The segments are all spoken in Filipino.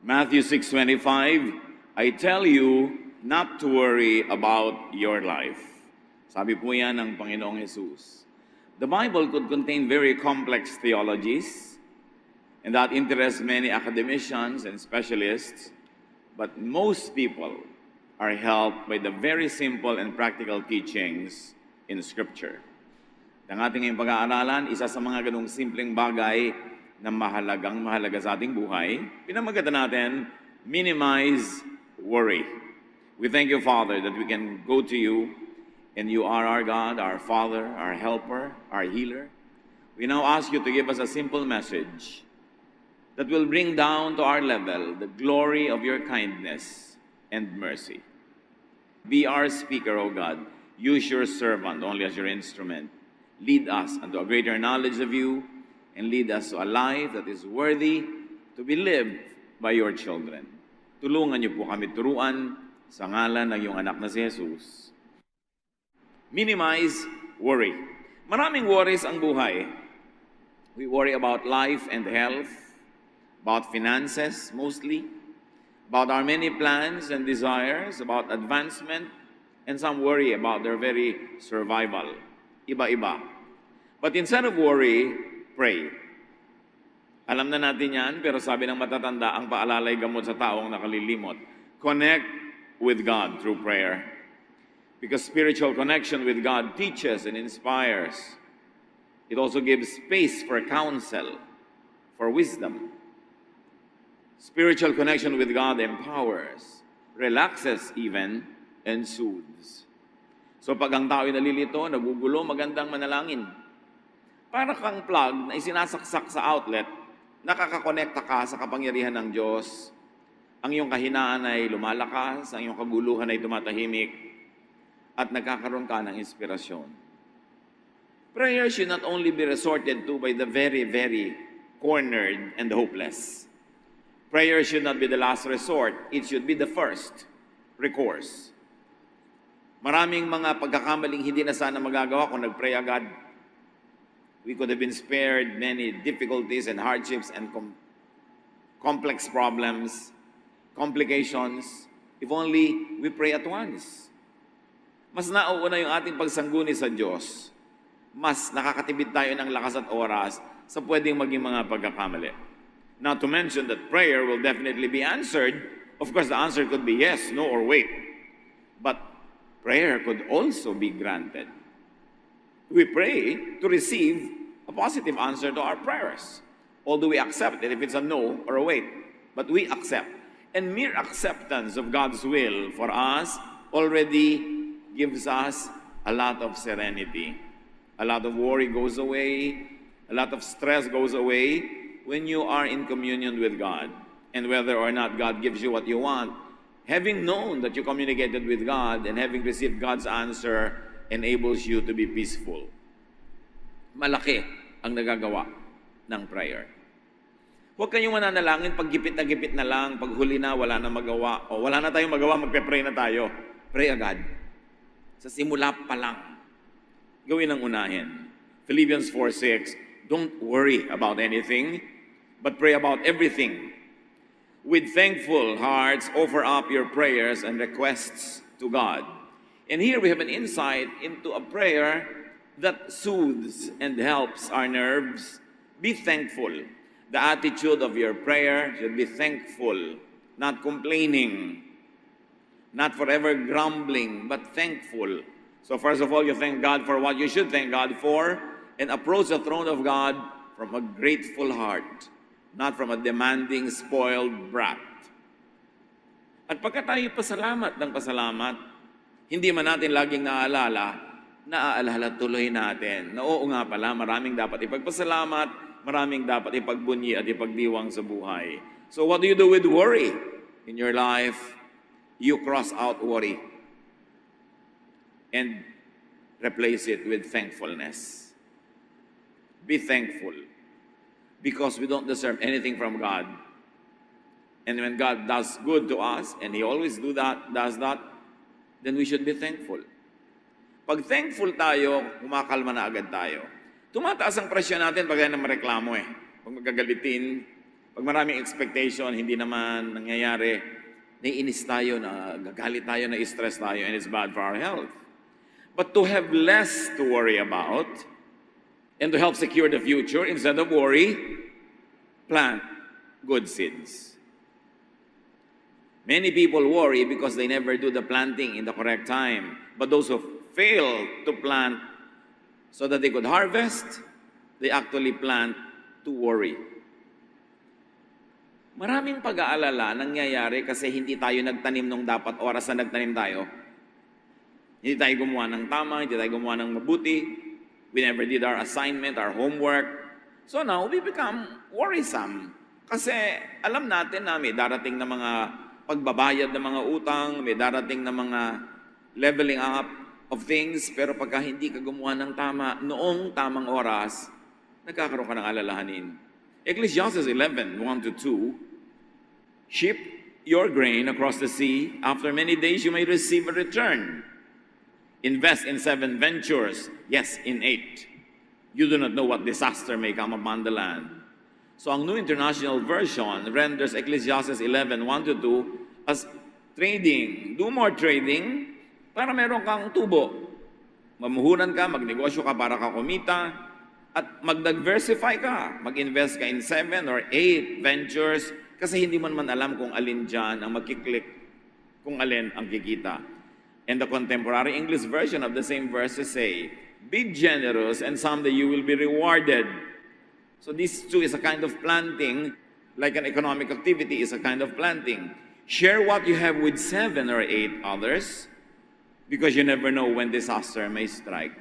Matthew 6:25, I tell you not to worry about your life. Sabi po yan ng Panginoong Jesus. The Bible could contain very complex theologies, and that interests many academicians and specialists, but most people are helped by the very simple and practical teachings in Scripture. Ang ating ngayong pag-aaralan, isa sa mga ganong simpleng bagay na mahalaga sa ating buhay, pinamagatan natin, minimize worry. We thank you, Father, that we can go to you, and you are our God, our Father, our helper, our healer. We now ask you to give us a simple message that will bring down to our level the glory of your kindness and mercy. Be our speaker, O God. Use your servant only as your instrument. Lead us unto a greater knowledge of you, and lead us to a life that is worthy to be lived by your children. Tulungan niyo po kami turuan sa ngalan ng iyong anak na si Jesus. Minimize worry. Maraming worries ang buhay. We worry about life and health, about finances mostly, about our many plans and desires, about advancement, and some worry about their very survival. Iba-iba. But instead of worry, pray. Alam na natin yan, pero sabi ng matatanda, ang paalalay gamot sa taong nakalilimot. Connect with God through prayer. Because spiritual connection with God teaches and inspires. It also gives space for counsel, for wisdom. Spiritual connection with God empowers, relaxes even, and soothes. So pag ang tao'y nalilito, nagugulo, magandang manalangin. Para kang plug na isinasaksak sa outlet, nakakakonekta ka sa kapangyarihan ng Diyos. Ang iyong kahinaan ay lumalakas, ang iyong kaguluhan ay tumatahimik, at nagkakaroon ka ng inspirasyon. Prayer should not only be resorted to by the very, very cornered and hopeless. Prayer should not be the last resort. It should be the first recourse. Maraming mga pagkakamaling hindi na sana magagawa kung nag-pray agad. We could have been spared many difficulties and hardships and complex problems, complications, if only we pray at once. Mas nauuna yung ating pagsangguni sa Diyos. Mas nakakatipid tayo ng lakas at oras sa pwedeng maging mga pagkakamali. Not to mention that prayer will definitely be answered. Of course, the answer could be yes, no, or wait. But prayer could also be granted. We pray to receive a positive answer to our prayers. Although we accept it if it's a no or a wait. But we accept. And mere acceptance of God's will for us already gives us a lot of serenity. A lot of worry goes away. A lot of stress goes away when you are in communion with God. And whether or not God gives you what you want, having known that you communicated with God and having received God's answer enables you to be peaceful. Malaki ang nagagawa ng prayer. Huwag kayong mananalangin pag gipit na lang, pag huli na, wala na magawa, o wala na tayong magawa, magpe-pray na tayo. Pray agad. Sa simula pa lang. Gawin ang unahin. Philippians 4:6, don't worry about anything, but pray about everything. With thankful hearts, offer up your prayers and requests to God. And here we have an insight into a prayer that soothes and helps our nerves. Be thankful. The attitude of your prayer should be thankful, not complaining, not forever grumbling, but thankful. So first of all, you thank God for what you should thank God for, and approach the throne of God from a grateful heart, not from a demanding, spoiled brat. At pagka tayo pasalamat ng pasalamat, hindi man natin laging naaalala tuloy natin na oo nga pala, maraming dapat ipagpasalamat, maraming dapat ipagbunyi at ipagdiwang sa buhay. So what do you do with worry in your life? You cross out worry and replace it with thankfulness. Be thankful because we don't deserve anything from God. And when God does good to us, and He always does that, then we should be thankful. Pag thankful tayo, kumakalma na agad tayo. Tumataas ang presyon natin pag yan ang mareklamo eh. Pag magagalitin, Pag maraming expectation, hindi naman nangyayari, naiinis tayo, gagalit tayo, na-stress tayo, and it's bad for our health. But to have less to worry about, and to help secure the future, instead of worry, plant good seeds. Many people worry because they never do the planting in the correct time. But those who fail to plant so that they could harvest, they actually plant to worry. Maraming pag-aalala nangyayari kasi hindi tayo nagtanim nung dapat oras na nagtanim tayo. Hindi tayo gumawa ng tama, hindi tayo gumawa ng mabuti. We never did our assignment, our homework. So now, we become worrisome. Kasi alam natin na may darating na mga pagbabayad ng mga utang, may darating na mga leveling up of things, pero pagka hindi ka gumawa ng tama, noong tamang oras, nagkakaroon ka ng alalahanin. Ecclesiastes 11:1-2, ship your grain across the sea. After many days, you may receive a return. Invest in 7 ventures, yes, in 8. You do not know what disaster may come upon the land. So ang New International Version renders Ecclesiastes 11:1-2 as trading. Do more trading para meron kang tubo. Mamuhunan ka, magnegosyo ka para ka kumita, at mag-diversify ka. Mag-invest ka in 7 or 8 ventures kasi hindi man alam kung alin dyan ang magkiklik, kung alin ang kikita. And the contemporary English version of the same verses say, be generous and someday you will be rewarded. So this too is a kind of planting, like an economic activity is a kind of planting. Share what you have with 7 or 8 others because you never know when disaster may strike.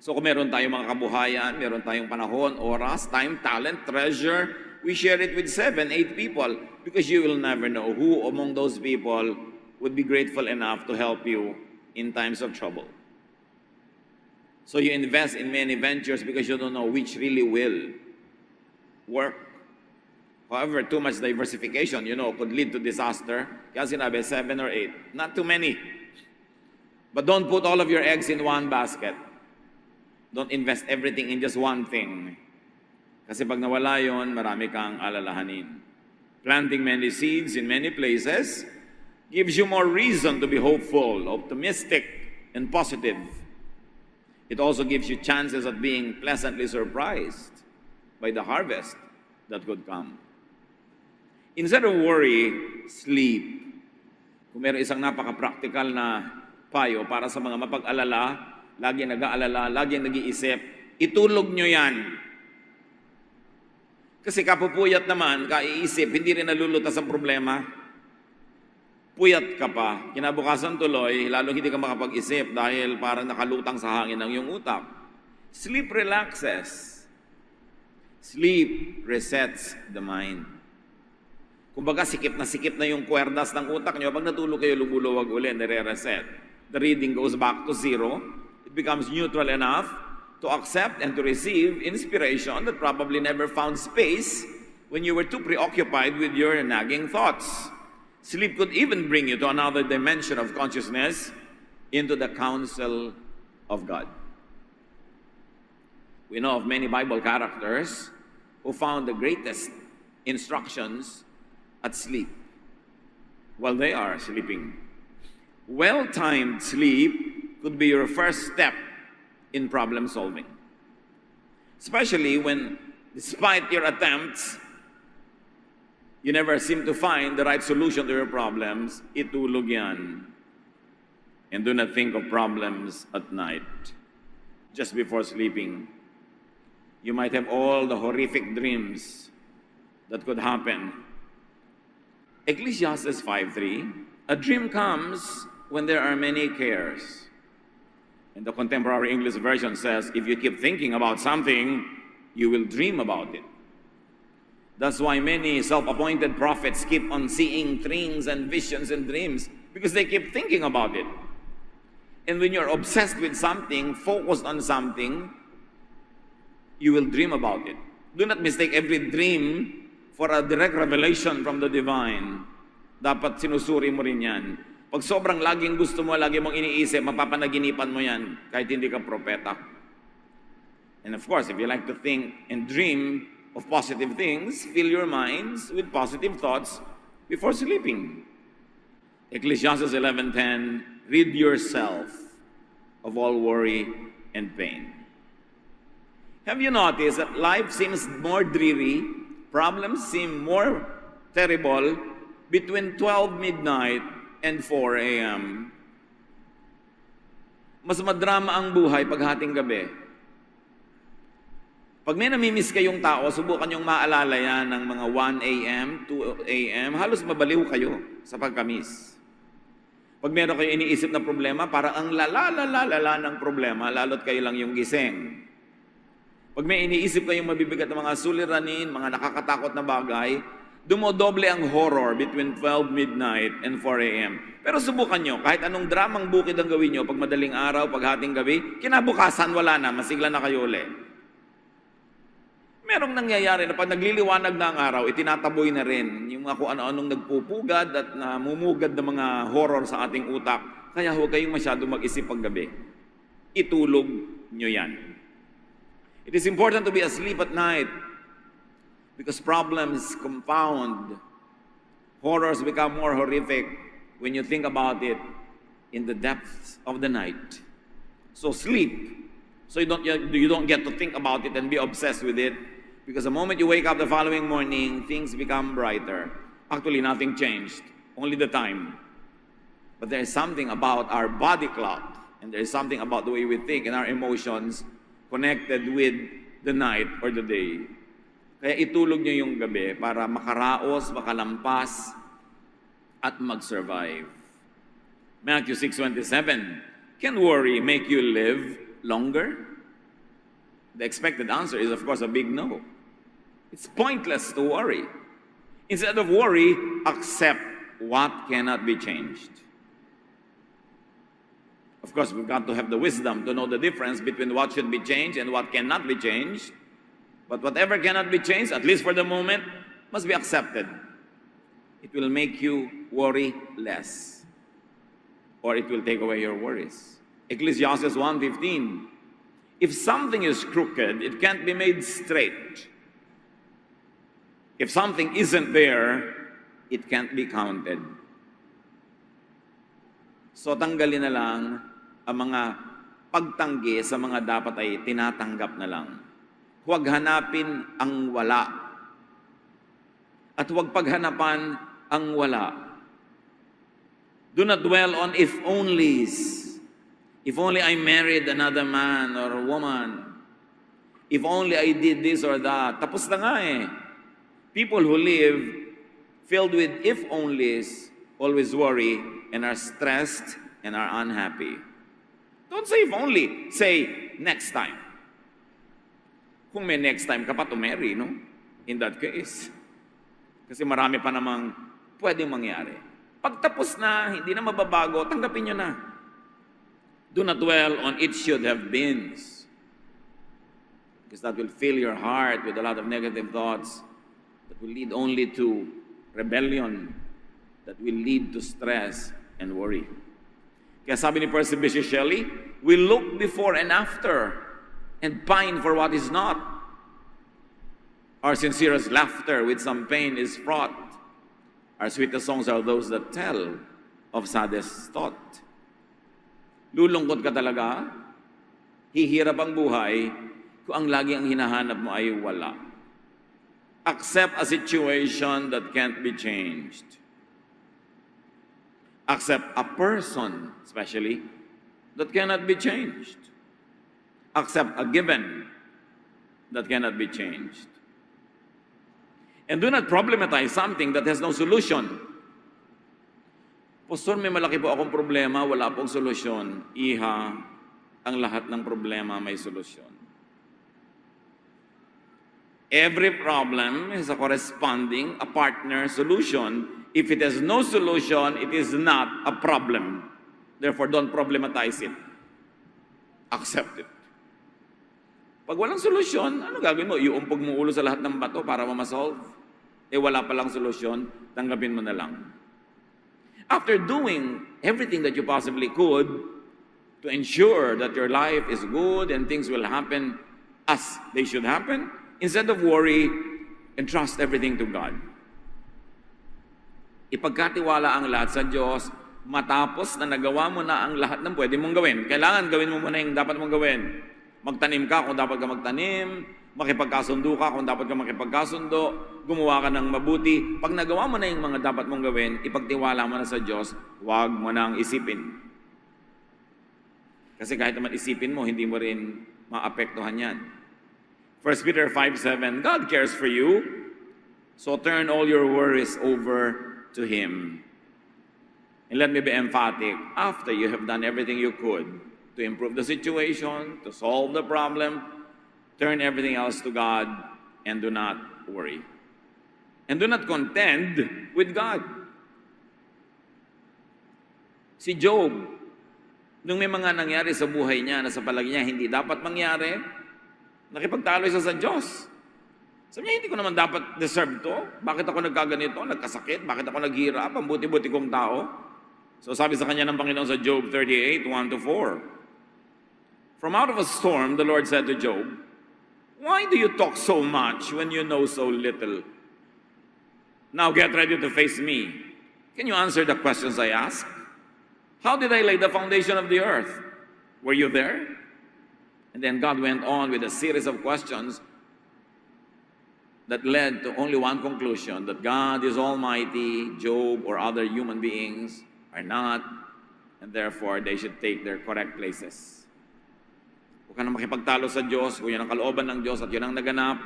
So kung meron tayong mga kabuhayan, meron tayong panahon, oras, time, talent, treasure, we share it with 7, 8 people because you will never know who among those people would be grateful enough to help you in times of trouble. So you invest in many ventures because you don't know which really will work. However, too much diversification, could lead to disaster. Kaya sinabi, 7 or 8. Not too many. But don't put all of your eggs in one basket. Don't invest everything in just one thing. Kasi pag nawala yon, marami kang alalahanin. Planting many seeds in many places gives you more reason to be hopeful, optimistic, and positive. It also gives you chances of being pleasantly surprised by the harvest that could come. Instead of worry, sleep. Kung meron isang napaka-practical na payo para sa mga mapag-alala, lagi nag-aalala, lagi nag-iisip, itulog nyo yan. Kasi kapupuyat naman, kaiisip, hindi rin nalulutas ang problema. Puyat ka pa, kinabukasan tuloy, lalo hindi ka makapag-isip dahil parang nakalutang sa hangin ang iyong utak. Sleep relaxes. Sleep resets the mind. Kumbaga, sikip na yung kwerdas ng utak nyo. Pag natulog kayo, lumuluwag uli, nire-reset. The reading goes back to 0. It becomes neutral enough to accept and to receive inspiration that probably never found space when you were too preoccupied with your nagging thoughts. Sleep could even bring you to another dimension of consciousness, into the counsel of God. We know of many Bible characters who found the greatest instructions at sleep while they are sleeping. Well-timed sleep could be your first step in problem solving. Especially when, despite your attempts, you never seem to find the right solution to your problems, itulog yan. And do not think of problems at night, just before sleeping. You might have all the horrific dreams that could happen. Ecclesiastes 5:3, a dream comes when there are many cares. And the contemporary English version says, if you keep thinking about something, you will dream about it. That's why many self-appointed prophets keep on seeing dreams and visions and dreams, because they keep thinking about it. And when you're obsessed with something, focused on something, you will dream about it. Do not mistake every dream for a direct revelation from the divine. Dapat sinusuri mo rin yan. Pag sobrang laging gusto mo, lagi mong iniisip, mapapanaginipan mo yan, kahit hindi ka propeta. And of course, if you like to think and dream of positive things, fill your minds with positive thoughts before sleeping. Ecclesiastes 11:10, rid yourself of all worry and pain. Have you noticed that life seems more dreary, problems seem more terrible between 12 midnight and 4 a.m.? Mas madrama ang buhay paghating gabi. Pag may namimiss kayong tao, subukan yung maalala yan ng mga 1 a.m., 2 a.m., halos mabaliw kayo sa pagkamiss. Pag meron kayo iniisip na problema, parang ang lala ng problema, lalo't kayo lang yung gising. Pag may iniisip kayong mabibigat na mga suliranin, mga nakakatakot na bagay, dumodoble ang horror between 12 midnight and 4 a.m. Pero subukan nyo, kahit anong dramang bukid ang gawin nyo, pag madaling araw, pag hating gabi, kinabukasan wala na, masigla na kayo ulit. Merong nangyayari na pag nagliliwanag na ang araw, itinataboy na rin yung mga kung ano-anong nagpupugad at namumugad na mga horror sa ating utak. Kaya huwag kayong masyado mag-isip pag gabi. Itulog nyo yan. It is important to be asleep at night because problems compound. Horrors become more horrific when you think about it in the depths of the night. So sleep, so you don't get to think about it and be obsessed with it. Because the moment you wake up the following morning, things become brighter. Actually, nothing changed, only the time. But there is something about our body clock, and there is something about the way we think and our emotions connected with the night or the day. Kaya itulog nyo yung gabi para makaraos, makalampas, at mag-survive. Matthew 6:27, can worry make you live longer? The expected answer is, of course, a big no. It's pointless to worry. Instead of worry, accept what cannot be changed. Of course, we've got to have the wisdom to know the difference between what should be changed and what cannot be changed. But whatever cannot be changed, at least for the moment, must be accepted. It will make you worry less, or it will take away your worries. Ecclesiastes 1:15, if something is crooked, it can't be made straight. If something isn't there, it can't be counted. So tanggalin na lang ang mga pagtanggi sa mga dapat ay tinatanggap na lang. Huwag hanapin ang wala. At huwag paghanapan ang wala. Do not dwell on if onlys. If only I married another man or woman. If only I did this or that. Tapos na nga eh. People who live filled with if-onlys always worry and are stressed and are unhappy. Don't say if only. Say next time. Kung may next time ka pa to marry, no? In that case. Kasi marami pa namang pwedeng mangyari. Pagtapos na, hindi na mababago, tanggapin nyo na. Do not dwell on it should have been. Because that will fill your heart with a lot of negative thoughts that will lead only to rebellion, that will lead to stress and worry. Kaya sabi ni Percy Bysshe Shelley, we look before and after and pine for what is not. Our sincerest laughter with some pain is fraught. Our sweetest songs are those that tell of saddest thought. Lulungkot ka talaga, hihirap ang buhay kung ang lagi ang hinahanap mo ay wala. Accept a situation that can't be changed. Accept a person, especially, that cannot be changed. Accept a given that cannot be changed. And do not problematize something that has no solution. Pastor, may malaki po akong problema, wala pong solusyon. Iha, ang lahat ng problema may solusyon. Every problem has a corresponding, a partner solution. If it has no solution, it is not a problem. Therefore, don't problematize it. Accept it. Pag walang solusyon, ano gagawin mo? Iuumpog mo ulo sa lahat ng bato para ma-solve? Wala palang solusyon, tanggapin mo na lang. After doing everything that you possibly could to ensure that your life is good and things will happen as they should happen, Instead of worry, entrust everything to God. Ipagkatiwala ang lahat sa Diyos, matapos na nagawa mo na ang lahat ng pwede mong gawin. Kailangan gawin mo muna yung dapat mong gawin. Magtanim ka kung dapat ka magtanim, makipagkasundo ka kung dapat ka makipagkasundo, gumawa ka ng mabuti. Pag nagawa mo na yung mga dapat mong gawin, ipagtiwala mo na sa Diyos, huwag mo nang isipin. Kasi kahit naman isipin mo, hindi mo rin maapektuhan yan. 1 Peter 5:7, God cares for you, so turn all your worries over to Him. And let me be emphatic, after you have done everything you could to improve the situation, to solve the problem, turn everything else to God and do not worry. And do not contend with God. Si Job, nung may mga nangyari sa buhay niya na sa palagi niya hindi dapat mangyari, nakipagtalo siya sa Diyos. Sabi niya, hindi ko naman dapat deserve to. Bakit ako nagkaganito, nagkasakit? Bakit ako naghirap? Ang buti-buti kong tao. So sabi sa kanya ng Panginoon sa Job 38:1-4, From out of a storm, the Lord said to Job, Why do you talk so much when you know so little? Now get ready to face me. Can you answer the questions I ask? How did I lay the foundation of the earth? Were you there? And then God went on with a series of questions that led to only one conclusion, that God is almighty, Job or other human beings are not, and therefore they should take their correct places. Huwag ka na makipagtalo sa Diyos, kung yan ang kalooban ng Diyos at yun ang naganap,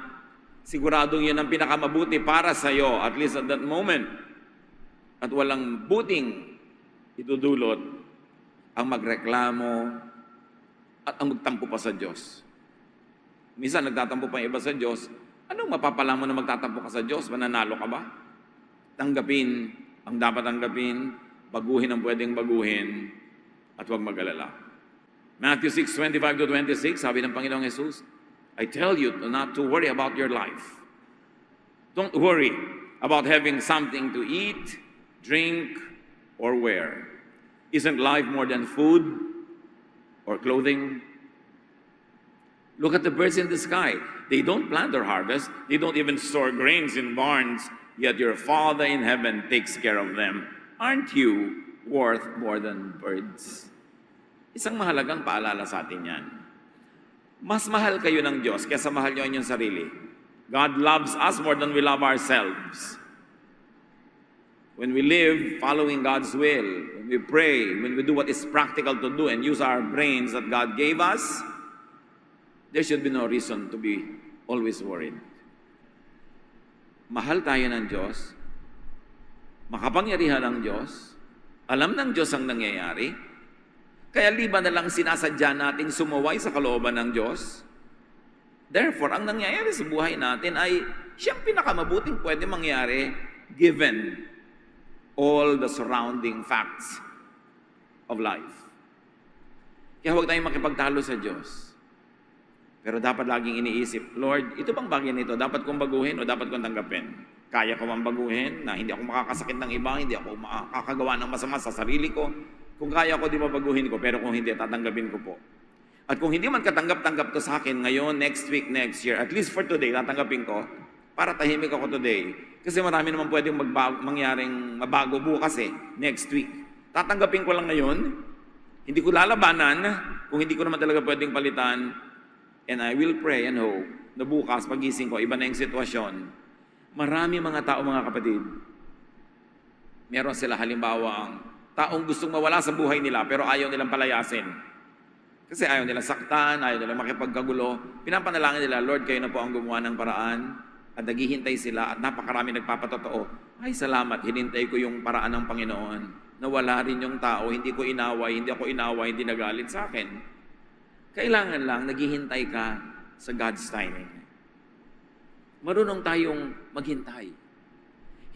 siguradong yun ang pinakamabuti para sa iyo, at least at that moment. At walang buting idudulot ang magreklamo at ang magtampo pa sa Diyos. Minsan nagtatampo pa yung iba sa Diyos, anong mapapala mo na magtatampo ka sa Diyos? Mananalo ka ba? Tanggapin ang dapat tanggapin, baguhin ang pwedeng baguhin, at huwag mag-alala. Matthew 6:25-26, sabi ng Panginoong Jesus, I tell you not to worry about your life. Don't worry about having something to eat, drink, or wear. Isn't life more than food or clothing? Look at the birds in the sky. They don't plant or harvest. They don't even store grains in barns, yet your Father in heaven takes care of them. Aren't you worth more than birds? Isang mahalagang paalala sa atin yan. Mas mahal kayo ng Diyos kaysa mahal nyo inyong sarili. God loves us more than we love ourselves. When we live following God's will, when we pray, when we do what is practical to do and use our brains that God gave us, there should be no reason to be always worried. Mahal tayo ng Diyos, makapangyarihan ng Diyos, alam ng Diyos ang nangyayari, kaya liban na lang sinasadya nating sumuway sa kalooban ng Diyos. Therefore, ang nangyayari sa buhay natin ay siyang pinakamabuting pwede mangyari given all the surrounding facts of life. Kaya huwag tayong makipagtalo sa Diyos. Pero dapat laging iniisip, Lord, ito bang bagay nito? Dapat kong baguhin o dapat kong tanggapin? Kaya ko bang baguhin na hindi ako makakasakit ng iba, hindi ako makakagawa ng masama sa sarili ko? Kung kaya ko, di babaguhin ko, pero kung hindi, tatanggapin ko po. At kung hindi man katanggap-tanggap to sa akin ngayon, next week, next year, at least for today, tatanggapin ko, para tahimik ako today. Kasi marami naman pwedeng mangyaring mabago bukas next week. Tatanggapin ko lang ngayon, hindi ko lalabanan, kung hindi ko naman talaga pwedeng palitan, and I will pray and hope na bukas, pagising ko, iba na yung sitwasyon. Marami mga tao, mga kapatid, meron sila halimbawa ang taong gustong mawala sa buhay nila pero ayaw nilang palayasin. Kasi ayaw nilang saktan, ayaw nilang makipagkagulo. Pinapanalangin nila, Lord, kayo na po ang gumawa ng paraan. At naghihintay sila at napakarami nagpapatotoo. Ay, salamat, hinintay ko yung paraan ng Panginoon. Nawala rin yung tao, hindi ko inaway, hindi ako inaway, hindi nagalit sa akin. Kailangan lang, naghihintay ka sa God's timing. Marunong tayong maghintay.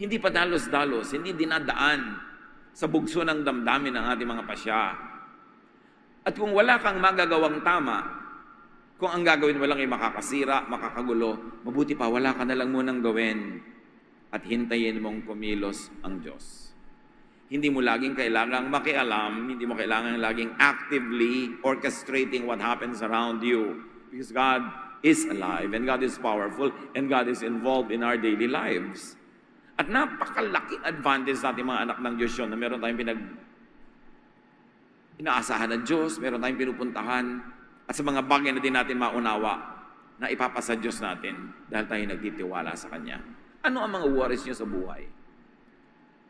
Hindi pa dalos-dalos, hindi dinadaan sa bugso ng damdamin ng ating mga pasya. At kung wala kang magagawang tama, kung ang gagawin mo lang ay makakasira, makakagulo, mabuti pa, wala ka na lang munang gawin at hintayin mong kumilos ang Diyos. Hindi mo laging kailangang makialam, hindi mo kailangang laging actively orchestrating what happens around you. Because God is alive, and God is powerful, and God is involved in our daily lives. At napakalaking advantage sa ating mga anak ng Diyos yun, na meron tayong inaasahan ng Diyos, meron tayong pinupuntahan, at sa mga bagay na din natin maunawa, na ipapasa Diyos natin dahil tayo nagtitiwala sa Kanya. Ano ang mga worries niyo sa buhay?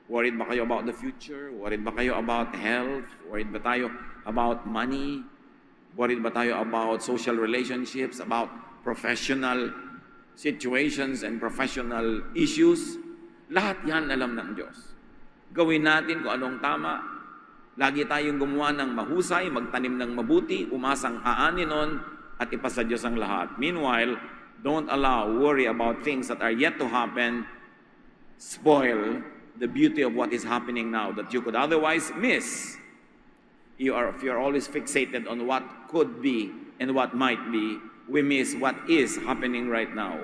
Worried ba kayo about the future? Worried ba kayo about health? Worried ba tayo about money? Worried ba tayo about social relationships, about professional situations and professional issues? Lahat yan alam ng Diyos. Gawin natin kung anong tama. Lagi tayong gumawa ng mahusay, magtanim ng mabuti, umasang aanin nun, at ipasa Diyos ang lahat. Meanwhile, don't allow worry about things that are yet to happen spoil the beauty of what is happening now that you could otherwise miss. If you're always fixated on what could be and what might be, we miss what is happening right now.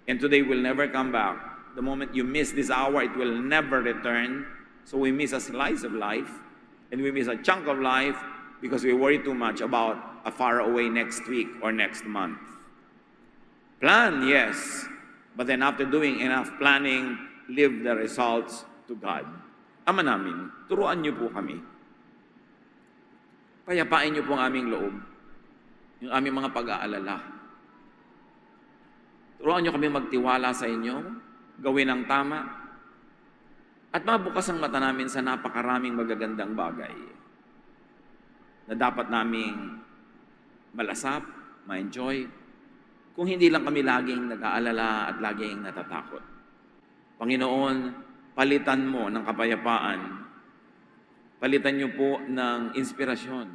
And today will never come back. The moment you miss this hour, it will never return. So we miss a slice of life, and we miss a chunk of life because we worry too much about a far away next week or next month. Plan, yes. But then after doing enough planning, leave the results to God. Ama namin, turuan niyo po kami. Payapain niyo po ang aming loob, yung aming mga pag-aalala. Turuan niyo kami magtiwala sa inyo, gawin ang tama, at mabukas ang mata namin sa napakaraming magagandang bagay na dapat naming malasap, ma-enjoy, kung hindi lang kami laging nag-aalala at laging natatakot. Panginoon, palitan mo ng kapayapaan. Palitan niyo po ng inspirasyon.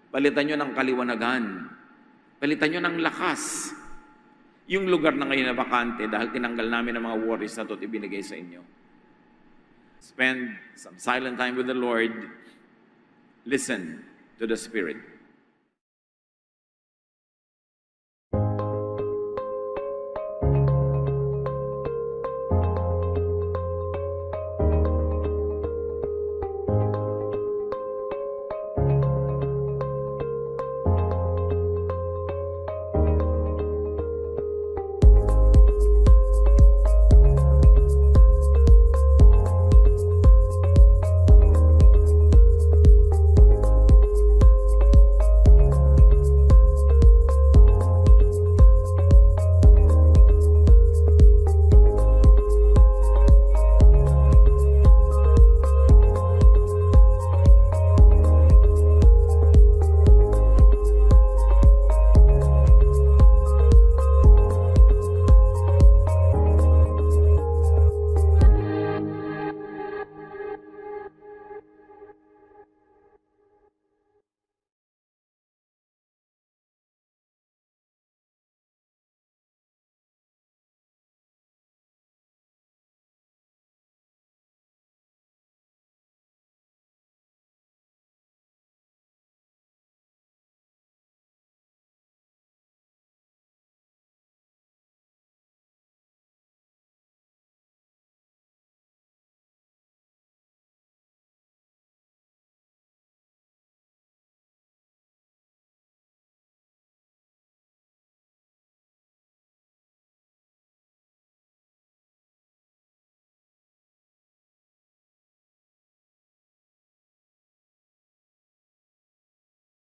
Palitan niyo ng kaliwanagan. Palitan niyo ng lakas. Yung lugar na ngayon na bakante dahil tinanggal namin ang mga worries na ito at ibinigay sa inyo. Spend some silent time with the Lord. Listen to the Spirit.